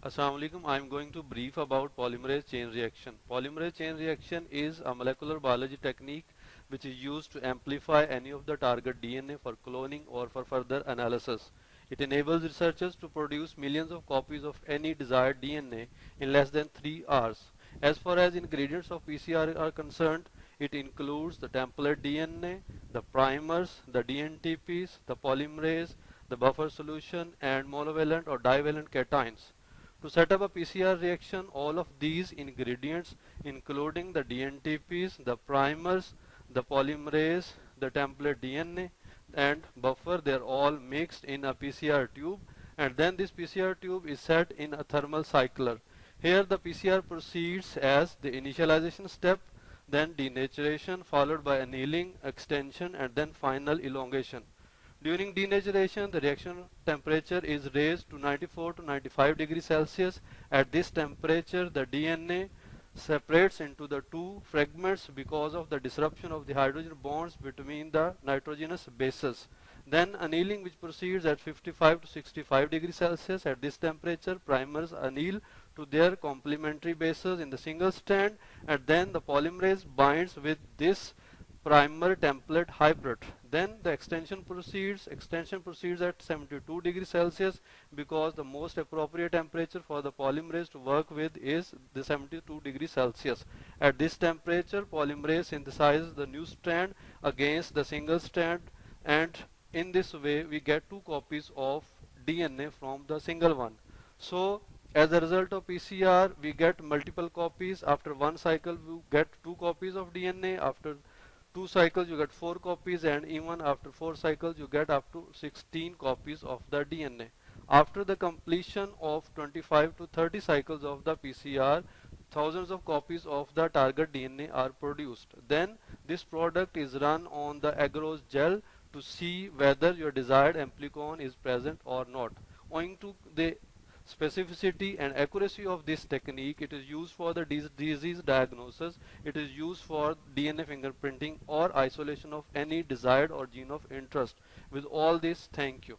Assalamu alaikum. I am going to brief about polymerase chain reaction. Polymerase chain reaction is a molecular biology technique which is used to amplify any of the target DNA for cloning or for further analysis. It enables researchers to produce millions of copies of any desired DNA in less than 3 hours. As far as ingredients of PCR are concerned, it includes the template DNA, the primers, the DNTPs, the polymerase, the buffer solution, and monovalent or divalent cations. To set up a PCR reaction, all of these ingredients, including the DNTPs, the primers, the polymerase, the template DNA, and buffer, they are all mixed in a PCR tube, and then this PCR tube is set in a thermal cycler. Here the PCR proceeds as the initialization step, then denaturation followed by annealing, extension, and then final elongation. During denaturation, the reaction temperature is raised to 94 to 95 degrees Celsius. At this temperature, the DNA separates into the two fragments because of the disruption of the hydrogen bonds between the nitrogenous bases. Then annealing, which proceeds at 55 to 65 degrees Celsius. At this temperature, primers anneal to their complementary bases in the single strand, and then the polymerase binds with this primer template hybrid. Then the extension proceeds at 72 degrees Celsius because the most appropriate temperature for the polymerase to work with is the 72 degrees Celsius. At this temperature, polymerase synthesizes the new strand against the single strand, and in this way we get two copies of DNA from the single one. So as a result of PCR, we get multiple copies. After one cycle, we get two copies of DNA. After two cycles, you get four copies, and even after four cycles, you get up to 16 copies of the DNA. After the completion of 25 to 30 cycles of the PCR, thousands of copies of the target DNA are produced. Then this product is run on the agarose gel to see whether your desired amplicon is present or not. Owing to the specificity and accuracy of this technique, it is used for the disease diagnosis, it is used for DNA fingerprinting or isolation of any desired or gene of interest. With all this, thank you.